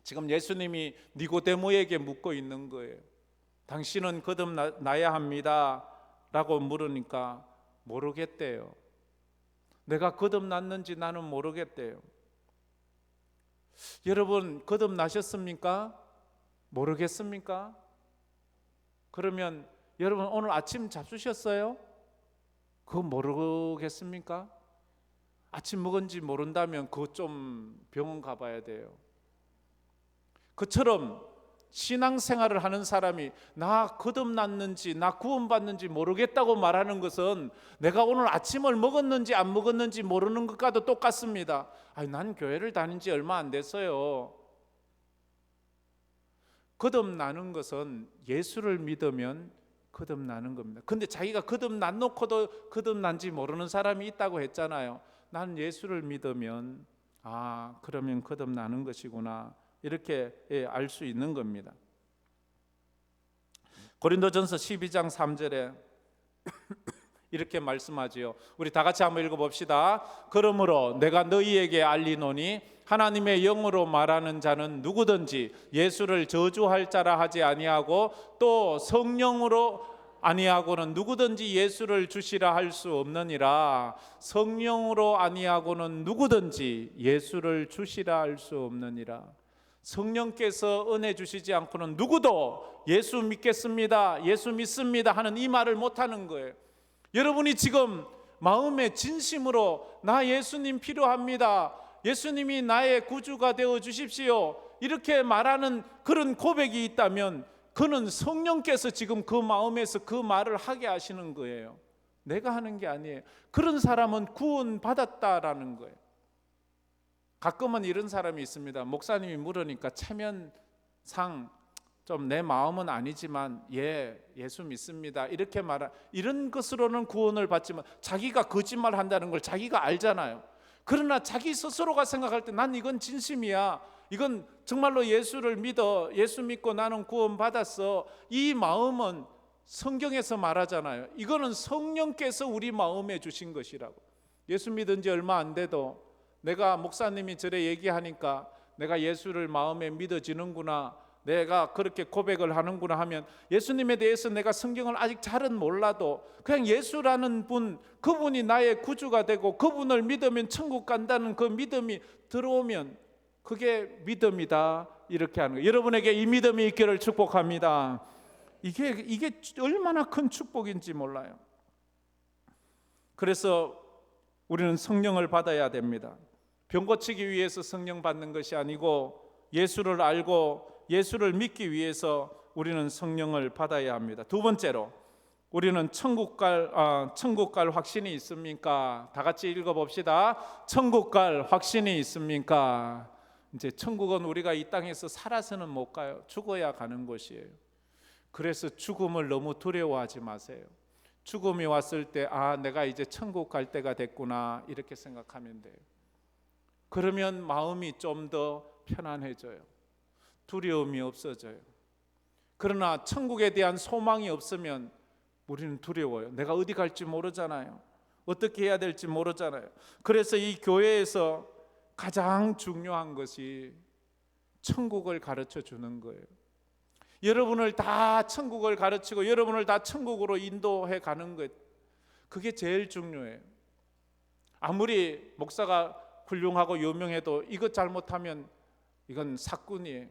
지금 예수님이 니고데모에게 묻고 있는 거예요. 당신은 거듭나야 합니다 라고 물으니까 모르겠대요. 내가 거듭났는지 나는 모르겠대요. 여러분 거듭나셨습니까? 모르겠습니까? 그러면 여러분 오늘 아침 잡수셨어요? 그거 모르겠습니까? 아침 먹은지 모른다면 그거 좀 병원 가봐야 돼요. 그처럼 신앙생활을 하는 사람이 나 거듭났는지 나 구원받는지 모르겠다고 말하는 것은 내가 오늘 아침을 먹었는지 안 먹었는지 모르는 것과도 똑같습니다. 아니, 난 교회를 다닌 지 얼마 안 됐어요. 거듭나는 것은 예수를 믿으면 거듭나는 겁니다. 근데 자기가 거듭난 놓고도 거듭난지 모르는 사람이 있다고 했잖아요. 난 예수를 믿으면 그러면 거듭나는 것이구나 이렇게 알 수 있는 겁니다. 고린도전서 12장 3절에 이렇게 말씀하지요. 우리 다 같이 한번 읽어봅시다. 그러므로 내가 너희에게 알리노니 하나님의 영으로 말하는 자는 누구든지 예수를 저주할 자라 하지 아니하고 또 성령으로 아니하고는 누구든지 예수를 주시라 할 수 없느니라. 성령으로 아니하고는 누구든지 예수를 주시라 할 수 없느니라. 성령께서 은혜 주시지 않고는 누구도 예수 믿겠습니다, 예수 믿습니다 하는 이 말을 못하는 거예요. 여러분이 지금 마음의 진심으로 나 예수님 필요합니다, 예수님이 나의 구주가 되어 주십시오 이렇게 말하는 그런 고백이 있다면 그는 성령께서 지금 그 마음에서 그 말을 하게 하시는 거예요. 내가 하는 게 아니에요. 그런 사람은 구원받았다라는 거예요. 가끔은 이런 사람이 있습니다. 목사님이 물으니까 체면상 좀 내 마음은 아니지만 예수 믿습니다 이렇게 이런 것으로는 구원을 받지만 자기가 거짓말 한다는 걸 자기가 알잖아요. 그러나 자기 스스로가 생각할 때 난 이건 진심이야, 이건 정말로 예수를 믿어, 예수 믿고 나는 구원 받았어, 이 마음은 성경에서 말하잖아요. 이거는 성령께서 우리 마음에 주신 것이라고. 예수 믿은 지 얼마 안 돼도 내가 목사님이 저래 얘기하니까 내가 예수를 마음에 믿어지는구나, 내가 그렇게 고백을 하는구나 하면 예수님에 대해서 내가 성경을 아직 잘은 몰라도 그냥 예수라는 분, 그분이 나의 구주가 되고 그분을 믿으면 천국 간다는 그 믿음이 들어오면 그게 믿음이다 이렇게 하는 거예요. 여러분에게 이 믿음이 있기를 축복합니다. 이게 얼마나 큰 축복인지 몰라요. 그래서 우리는 성령을 받아야 됩니다. 병 고치기 위해서 성령 받는 것이 아니고 예수를 알고 예수를 믿기 위해서 우리는 성령을 받아야 합니다. 두 번째로 우리는 천국 갈 확신이 있습니까? 다 같이 읽어봅시다. 천국 갈 확신이 있습니까? 이제 천국은 우리가 이 땅에서 살아서는 못 가요. 죽어야 가는 곳이에요. 그래서 죽음을 너무 두려워하지 마세요. 죽음이 왔을 때 내가 이제 천국 갈 때가 됐구나 이렇게 생각하면 돼요. 그러면 마음이 좀 더 편안해져요. 두려움이 없어져요. 그러나 천국에 대한 소망이 없으면 우리는 두려워요. 내가 어디 갈지 모르잖아요. 어떻게 해야 될지 모르잖아요. 그래서 이 교회에서 가장 중요한 것이 천국을 가르쳐 주는 거예요. 여러분을 다 천국을 가르치고 여러분을 다 천국으로 인도해 가는 것, 그게 제일 중요해요. 아무리 목사가 훌륭하고 유명해도 이것 잘못하면 이건 사꾼이에요.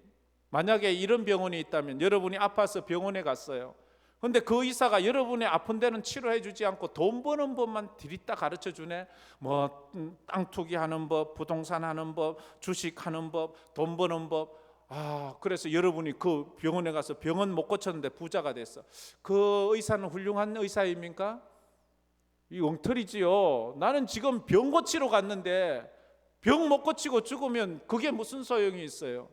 만약에 이런 병원이 있다면 여러분이 아파서 병원에 갔어요. 근데 그 의사가 여러분의 아픈 데는 치료해 주지 않고 돈 버는 법만 디리다 가르쳐 주네. 뭐 땅 투기하는 법, 부동산 하는 법, 주식 하는 법, 돈 버는 법. 그래서 여러분이 그 병원에 가서 병은 못 고쳤는데 부자가 됐어. 그 의사는 훌륭한 의사입니까? 이 엉터리지요. 나는 지금 병 고치러 갔는데 병 못 고치고 죽으면 그게 무슨 소용이 있어요?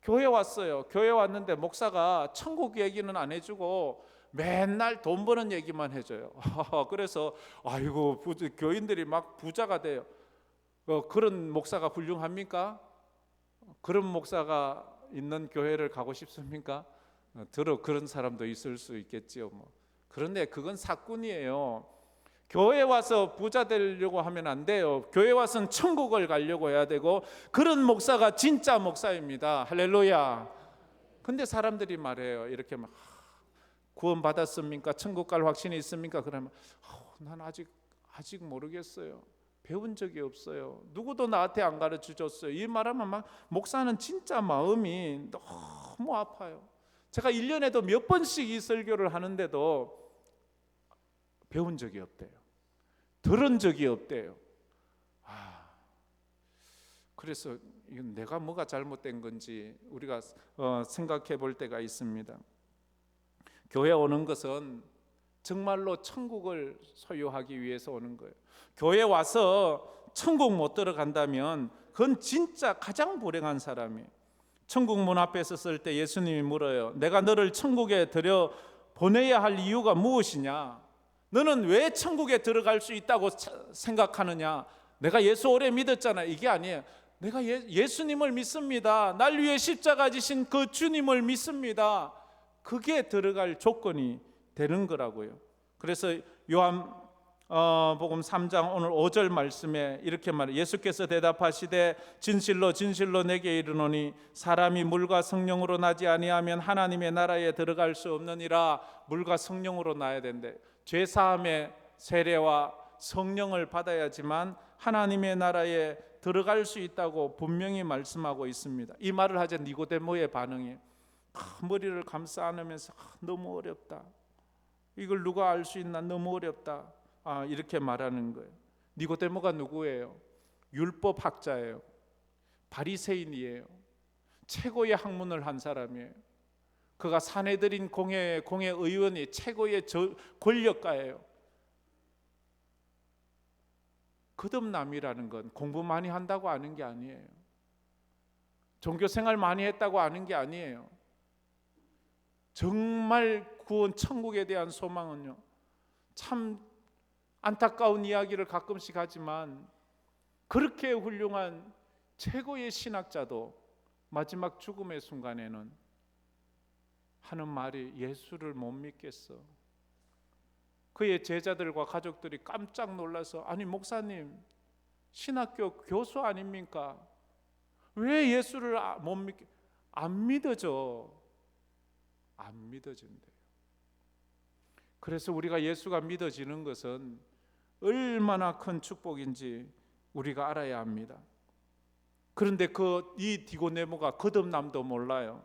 교회 왔어요. 교회 왔는데 목사가 천국 얘기는 안 해주고 맨날 돈 버는 얘기만 해줘요. 그래서 아이고 교인들이 막 부자가 돼요. 그런 목사가 훌륭합니까? 그런 목사가 있는 교회를 가고 싶습니까? 그런 사람도 있을 수 있겠지요. 그런데 그건 사꾼이에요. 교회 와서 부자 되려고 하면 안 돼요. 교회 와서는 천국을 가려고 해야 되고, 그런 목사가 진짜 목사입니다. 할렐루야. 근데 사람들이 말해요. 이렇게 막 구원 받았습니까? 천국 갈 확신이 있습니까? 그러면 난 아직 모르겠어요. 배운 적이 없어요. 누구도 나한테 안 가르쳐 줬어요. 이 말하면 막 목사는 진짜 마음이 너무 아파요. 제가 1년에도 몇 번씩 이 설교를 하는데도 배운 적이 없대요. 들은 적이 없대요. 그래서 이건 내가 뭐가 잘못된 건지 우리가 생각해 볼 때가 있습니다. 교회 오는 것은 정말로 천국을 소유하기 위해서 오는 거예요. 교회 와서 천국 못 들어간다면 그건 진짜 가장 불행한 사람이에요. 천국 문 앞에 섰을 때 예수님이 물어요. 내가 너를 천국에 들여 보내야 할 이유가 무엇이냐? 너는 왜 천국에 들어갈 수 있다고 생각하느냐? 내가 예수 오래 믿었잖아. 이게 아니에요. 내가 예수님을 믿습니다. 날 위해 십자가 지신 그 주님을 믿습니다. 그게 들어갈 조건이 되는 거라고요. 그래서 요한복음 3장 오늘 5절 말씀에 이렇게 말해요. 예수께서 대답하시되 진실로 진실로 내게 이르노니 사람이 물과 성령으로 나지 아니하면 하나님의 나라에 들어갈 수 없느니라. 물과 성령으로 나야 된대. 죄사함의 세례와 성령을 받아야지만 하나님의 나라에 들어갈 수 있다고 분명히 말씀하고 있습니다. 이 말을 하자 니고데모의 반응이 머리를 감싸 안으면서 너무 어렵다. 이걸 누가 알 수 있나? 너무 어렵다. 이렇게 말하는 거예요. 니고데모가 누구예요? 율법 학자예요. 바리새인이에요. 최고의 학문을 한 사람이에요. 그가 사내들인 공회 의원이 최고의 권력가예요. 거듭남이라는 건 공부 많이 한다고 아는 게 아니에요. 종교생활 많이 했다고 아는 게 아니에요. 정말 구원 천국에 대한 소망은요, 참 안타까운 이야기를 가끔씩 하지만 그렇게 훌륭한 최고의 신학자도 마지막 죽음의 순간에는 하는 말이 예수를 못 믿겠어. 그의 제자들과 가족들이 깜짝 놀라서 아니 목사님 신학교 교수 아닙니까? 왜 예수를 못 믿게? 안 믿어져. 안 믿어진대요. 그래서 우리가 예수가 믿어지는 것은 얼마나 큰 축복인지 우리가 알아야 합니다. 그런데 이 디고데모가 거듭남도 몰라요.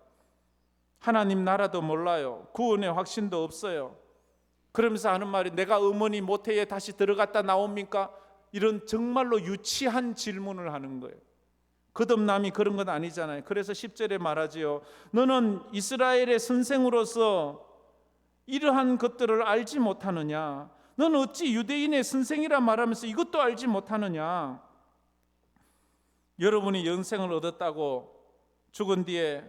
하나님 나라도 몰라요. 구원의 확신도 없어요. 그러면서 하는 말이 내가 어머니 모태에 다시 들어갔다 나옵니까? 이런 정말로 유치한 질문을 하는 거예요. 거듭남이 그런 건 아니잖아요. 그래서 10절에 말하지요. 너는 이스라엘의 선생으로서 이러한 것들을 알지 못하느냐? 너는 어찌 유대인의 선생이라 말하면서 이것도 알지 못하느냐? 여러분이 영생을 얻었다고 죽은 뒤에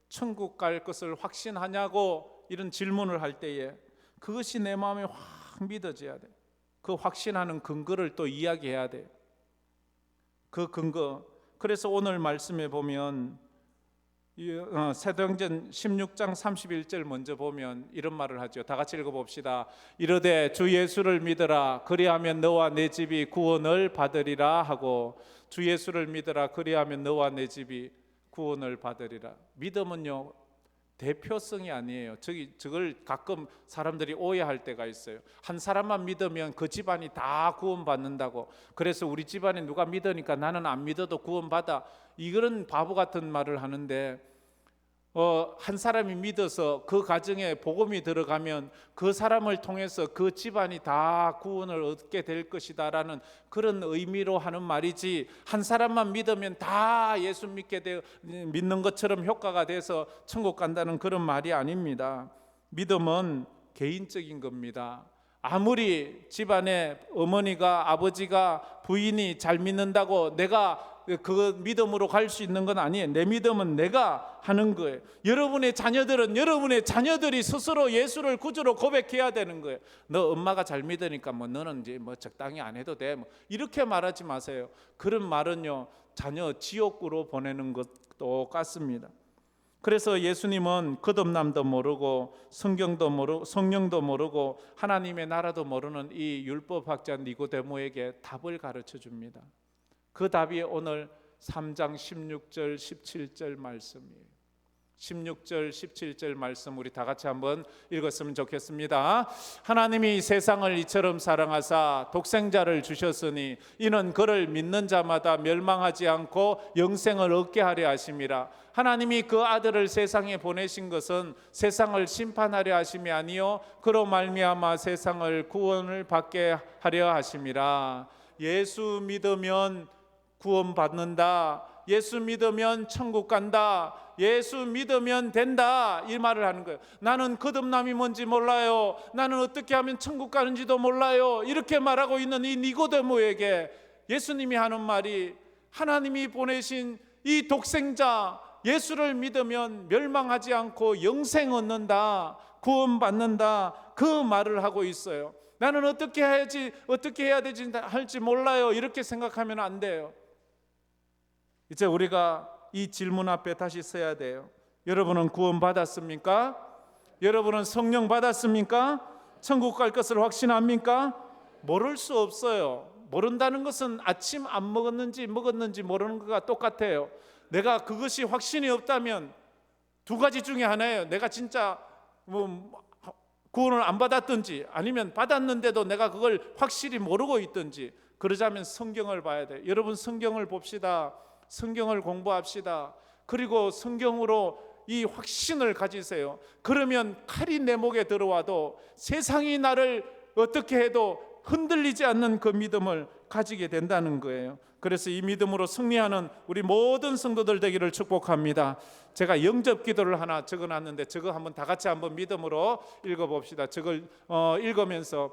천국 갈 것을 확신하냐고 이런 질문을 할 때에 그것이 내 마음에 확 믿어져야 돼. 그 확신하는 근거를 또 이야기해야 돼. 그 근거. 그래서 오늘 말씀에 보면 사도행전 16장 31절 먼저 보면 이런 말을 하죠. 다 같이 읽어봅시다. 이르되 주 예수를 믿으라 그리하면 너와 내 집이 구원을 받으리라 하고, 주 예수를 믿으라 그리하면 너와 내 집이 구원을 받으리라. 믿음은요 대표성이 아니에요. 저걸 가끔 사람들이 오해할 때가 있어요. 한 사람만 믿으면 그 집안이 다 구원받는다고, 그래서 우리 집안에 누가 믿으니까 나는 안 믿어도 구원받아, 이런 바보 같은 말을 하는데, 한 사람이 믿어서 그 가정에 복음이 들어가면 그 사람을 통해서 그 집안이 다 구원을 얻게 될 것이다 라는 그런 의미로 하는 말이지, 한 사람만 믿으면 다 예수 믿는 것처럼 효과가 돼서 천국 간다는 그런 말이 아닙니다. 믿음은 개인적인 겁니다. 아무리 집안에 어머니가, 아버지가, 부인이 잘 믿는다고 내가 그 믿음으로 갈 수 있는 건 아니에요. 내 믿음은 내가 하는 거예요. 여러분의 자녀들은 여러분의 자녀들이 스스로 예수를 구주로 고백해야 되는 거예요. 너 엄마가 잘 믿으니까 너는 이제 적당히 안 해도 돼, 이렇게 말하지 마세요. 그런 말은요 자녀 지옥으로 보내는 것 똑같습니다. 그래서 예수님은 거듭남도 모르고 성경도 모르고 성령도 모르고 하나님의 나라도 모르는 이 율법학자 니고데모에게 답을 가르쳐 줍니다. 그 답이 오늘 3장 16절 17절 말씀이에요. 16절 17절 말씀 우리 다 같이 한번 읽었으면 좋겠습니다. 하나님이 세상을 이처럼 사랑하사 독생자를 주셨으니 이는 그를 믿는 자마다 멸망하지 않고 영생을 얻게 하려 하심이라. 하나님이 그 아들을 세상에 보내신 것은 세상을 심판하려 하심이 아니요 그로 말미암아 세상을 구원을 받게 하려 하심이라. 예수 믿으면 구원받는다, 예수 믿으면 천국 간다, 예수 믿으면 된다, 이 말을 하는 거예요. 나는 거듭남이 뭔지 몰라요, 나는 어떻게 하면 천국 가는지도 몰라요, 이렇게 말하고 있는 이 니고데모에게 예수님이 하는 말이, 하나님이 보내신 이 독생자 예수를 믿으면 멸망하지 않고 영생 얻는다, 구원받는다, 그 말을 하고 있어요. 나는 어떻게 해야 되지 할지 몰라요, 이렇게 생각하면 안 돼요. 이제 우리가 이 질문 앞에 다시 서야 돼요. 여러분은 구원 받았습니까? 여러분은 성령 받았습니까? 천국 갈 것을 확신합니까? 모를 수 없어요. 모른다는 것은 아침 안 먹었는지 모르는 것과 똑같아요. 내가 그것이 확신이 없다면 두 가지 중에 하나예요. 내가 진짜 구원을 안 받았든지, 아니면 받았는데도 내가 그걸 확실히 모르고 있든지. 그러자면 성경을 봐야 돼요. 여러분 성경을 봅시다. 성경을 공부합시다. 그리고 성경으로 이 확신을 가지세요. 그러면 칼이 내 목에 들어와도 세상이 나를 어떻게 해도 흔들리지 않는 그 믿음을 가지게 된다는 거예요. 그래서 이 믿음으로 승리하는 우리 모든 성도들 되기를 축복합니다. 제가 영접 기도를 하나 적어놨는데 저거 한번 다 같이 한번 믿음으로 읽어봅시다. 저걸 읽으면서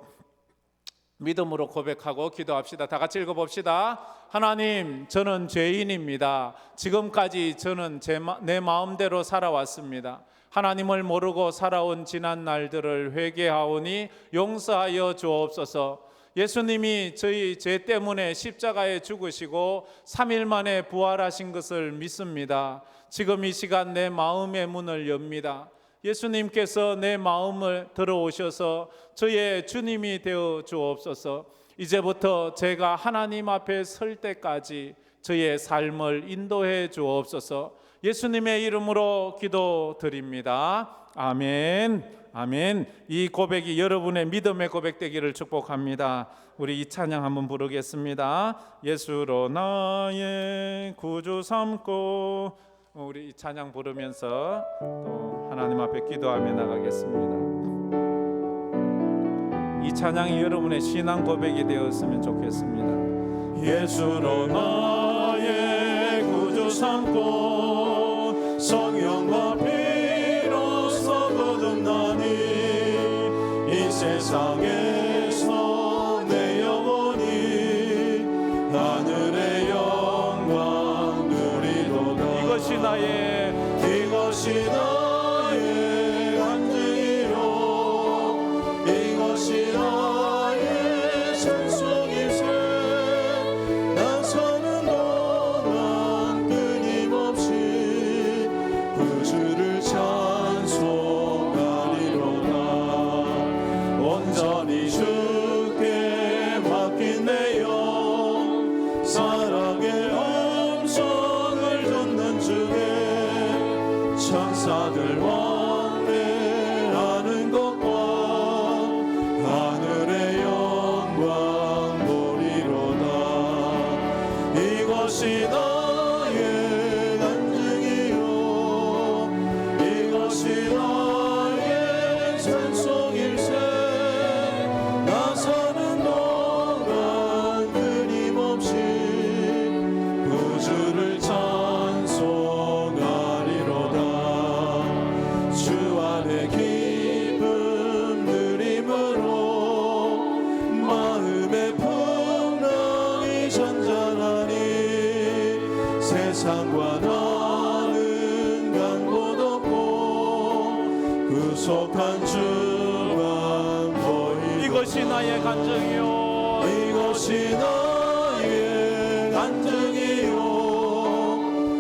믿음으로 고백하고 기도합시다. 다 같이 읽어봅시다. 하나님, 저는 죄인입니다. 지금까지 저는 내 마음대로 살아왔습니다. 하나님을 모르고 살아온 지난 날들을 회개하오니 용서하여 주옵소서. 예수님이 저희 죄 때문에 십자가에 죽으시고 3일 만에 부활하신 것을 믿습니다. 지금 이 시간 내 마음의 문을 엽니다. 예수님께서 내 마음을 들어오셔서 저의 주님이 되어 주옵소서. 이제부터 제가 하나님 앞에 설 때까지 저의 삶을 인도해 주옵소서. 예수님의 이름으로 기도드립니다. 아멘. 아멘. 이 고백이 여러분의 믿음의 고백 되기를 축복합니다. 우리 이 찬양 한번 부르겠습니다. 예수로 나의 구주 삼고, 우리 이 찬양 부르면서 또 하나님 앞에 기도하며 나가겠습니다. 이 찬양이 여러분의 신앙 고백이 되었으면 좋겠습니다. 예수로 나의 구주 삼고 성령과 피로써 거듭나니 이 세상에서 내 영혼이 하늘의 영광 누리도다. 이것이 나의 간증이요 이것이 나의 찬송일세. 난 서는 동안 끊임없이 찬송일세 나서는 동안 끊임없이 구주를 찬송하리로다. 주 안에 기쁨 누림으로 마음의 풍랑이 잔잔하니 세상과 나는 강도 없고 구속한 주만 보이고. 이것이 나의 간증이요 이것이 나의 간증이요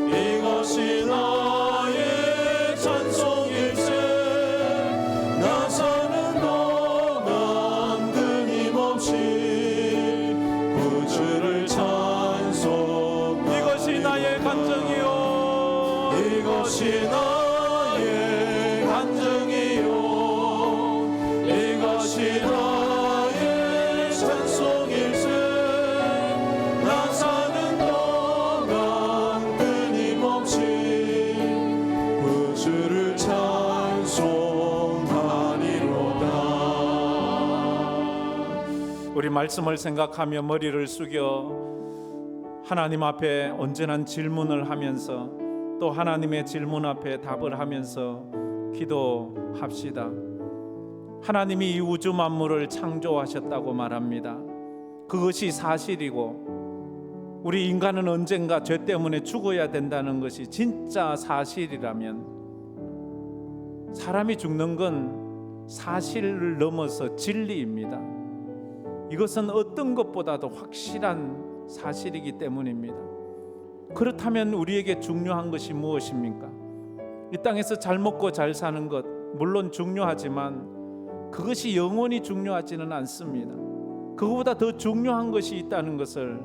이것이 나의 찬송일세 나 사는 동안 끊임없이 구주를 찬송하리로다. 이것이 나의 간증이요 이것이 나의 간증이요 이것이 나의 찬송일세 나 사는 동안 끊임없이 구주를 찬송하리로다. 우리 말씀을 생각하며 머리를 숙여 하나님 앞에 언제나 질문을 하면서 또 하나님의 질문 앞에 답을 하면서 기도합시다. 하나님이 이 우주 만물을 창조하셨다고 말합니다. 그것이 사실이고 우리 인간은 언젠가 죄 때문에 죽어야 된다는 것이 진짜 사실이라면 사람이 죽는 건 사실을 넘어서 진리입니다. 이것은 어떤 것보다도 확실한 사실이기 때문입니다. 그렇다면 우리에게 중요한 것이 무엇입니까? 이 땅에서 잘 먹고 잘 사는 것 물론 중요하지만 그것이 영원히 중요하지는 않습니다. 그것보다 더 중요한 것이 있다는 것을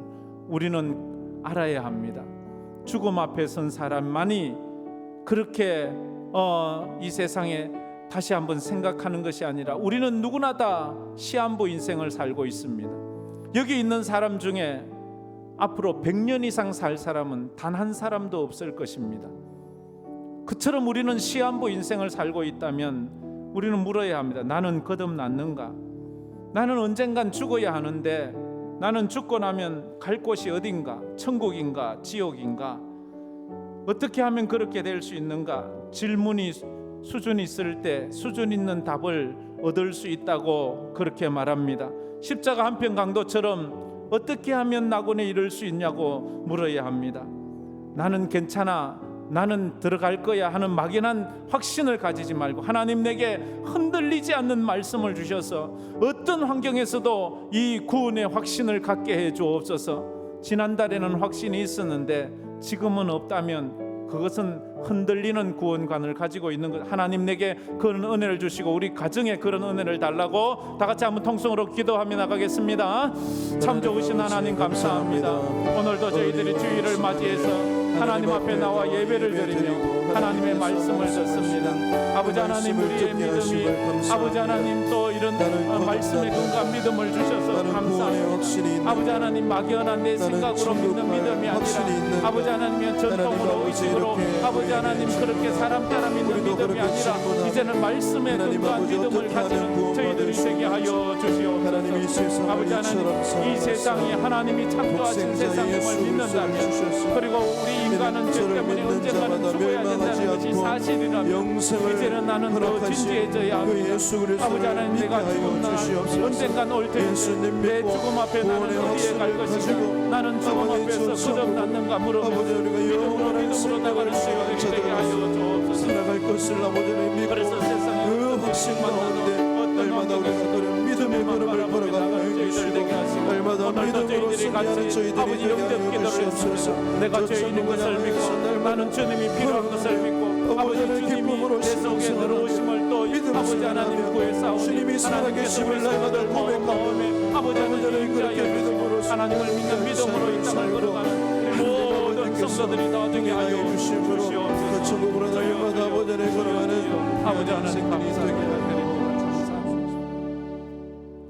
우리는 알아야 합니다. 죽음 앞에 선 사람만이 그렇게 이 세상에 다시 한번 생각하는 것이 아니라 우리는 누구나 다 시한부 인생을 살고 있습니다. 여기 있는 사람 중에 앞으로 100년 이상 살 사람은 단 한 사람도 없을 것입니다. 그처럼 우리는 시한부 인생을 살고 있다면 우리는 물어야 합니다. 나는 거듭났는가? 나는 언젠간 죽어야 하는데 나는 죽고 나면 갈 곳이 어딘가? 천국인가? 지옥인가? 어떻게 하면 그렇게 될 수 있는가? 질문이 수준 있을 때 수준 있는 답을 얻을 수 있다고 그렇게 말합니다. 십자가 한편 강도처럼 어떻게 하면 낙원에 이를 수 있냐고 물어야 합니다. 나는 괜찮아, 나는 들어갈 거야 하는 막연한 확신을 가지지 말고 하나님 내게 흔들리지 않는 말씀을 주셔서 어떤 환경에서도 이 구원의 확신을 갖게 해 주옵소서. 지난달에는 확신이 있었는데 지금은 없다면 그것은 흔들리는 구원관을 가지고 있는 것. 하나님 내게 그런 은혜를 주시고 우리 가정에 그런 은혜를 달라고 다 같이 한번 통성으로 기도하며 나가겠습니다. 참 좋으신 하나님 감사합니다. 오늘도 저희들이 주일을 맞이해서 하나님 앞에 나와 예배를 드리며 하나님의 말씀을 듣습니다. 아버지 하나님, 우리의 믿음이 아버지 하나님 또 이런 말씀에 근간 믿음을 주셔서 감사합니다. 아버지 하나님, 막연한 내 생각으로 믿는 믿음이 아니라 아버지 하나님의 전통으로 의식으로 아버지 하나님 그렇게 사람 따라 믿는 믿음이 아니라 이제는 말씀에 근거한 믿음을 가지는 저희들이 되게 하여 주시옵소서. 아버지 하나님, 이 세상이 하나님이 창조하신 세상임을 믿는다면 그리고 우리 인간은 죄 때문에 언젠가는 죽어야 된다는 것이 사실이라면 이제는 나는 더 진지해져야 합니다. 아버지 하나님, 내가 죽은 날 언젠간 올 텐데 내 죽음 앞에 나는 어디에 갈 것인가? 나는 죽음 앞에서 거듭났는가 물으며 믿음으로 나가는 저희들이 되게 하여 주옵소서. 살아갈 것을 아버지는 믿고 그래서 세상에 그 확신 가운데 날마다 우리가 그런 믿음의 걸음을 걸어가는 주시고 날마다 믿음으로 승리하는 저희들이 아버지 영접 기도를 했습니다. 내가 죄인인 것을 믿고 나는 주님이 필요한 것을 믿고 아버지 주님이 내 속에 들어오심을 또 아버지 하나님 구해싸우니 주님이 살아계심을 날마다 고백하오니 아버지 하나님 그렇게 믿음으로 하나님을 믿는 믿음으로 이 땅을 걸어가는 모든 성도들이 다 되게 하여 주시옵소서. 천국으로 날마다 아버지를 걸어가는 아버지 하나님 감사합니다.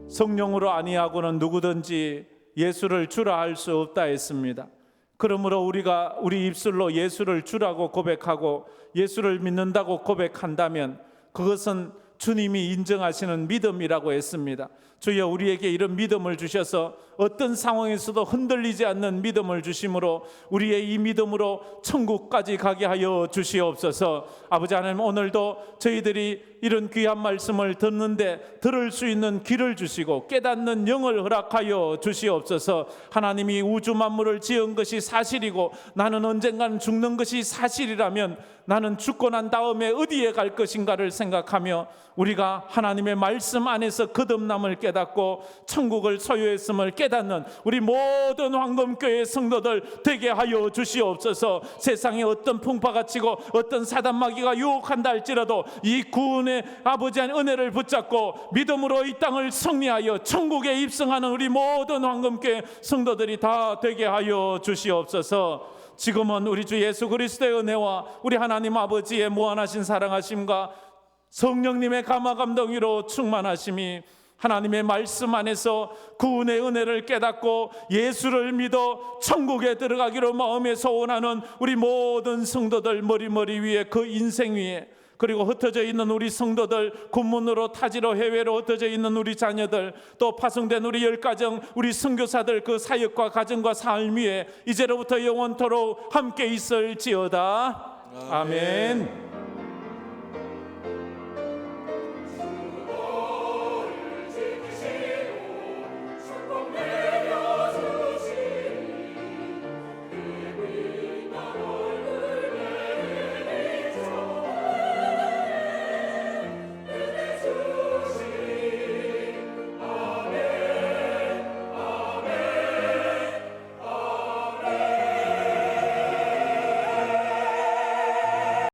성령으로 아니하고는 누구든지 예수를 주라 할 수 없다 했습니다. 그러므로 우리가 우리 입술로 예수를 주라고 고백하고 예수를 믿는다고 고백한다면 그것은 주님이 인정하시는 믿음이라고 했습니다. 주여 우리에게 이런 믿음을 주셔서 어떤 상황에서도 흔들리지 않는 믿음을 주심으로 우리의 이 믿음으로 천국까지 가게 하여 주시옵소서. 아버지 하나님, 오늘도 저희들이 이런 귀한 말씀을 듣는데 들을 수 있는 귀를 주시고 깨닫는 영을 허락하여 주시옵소서. 하나님이 우주 만물을 지은 것이 사실이고 나는 언젠가는 죽는 것이 사실이라면 나는 죽고 난 다음에 어디에 갈 것인가를 생각하며 우리가 하나님의 말씀 안에서 거듭남을 깨닫고 천국을 소유했음을 깨닫는 우리 모든 황금교회 성도들 되게 하여 주시옵소서. 세상에 어떤 풍파가 치고 어떤 사단마귀가 유혹한다 할지라도 이 구원의 아버지 한 은혜를 붙잡고 믿음으로 이 땅을 승리하여 천국에 입성하는 우리 모든 황금교회 성도들이 다 되게 하여 주시옵소서. 지금은 우리 주 예수 그리스도의 은혜와 우리 하나님 아버지의 무한하신 사랑하심과 성령님의 감화 감동으로 충만하심이 하나님의 말씀 안에서 구원의 은혜를 깨닫고 예수를 믿어 천국에 들어가기로 마음에 소원하는 우리 모든 성도들 머리 위에 그 인생 위에 그리고 흩어져 있는 우리 성도들 군문으로 타지로 해외로 흩어져 있는 우리 자녀들 또 파송된 우리 10가정 우리 선교사들 그 사역과 가정과 삶 위에 이제로부터 영원토록 함께 있을지어다. 아멘.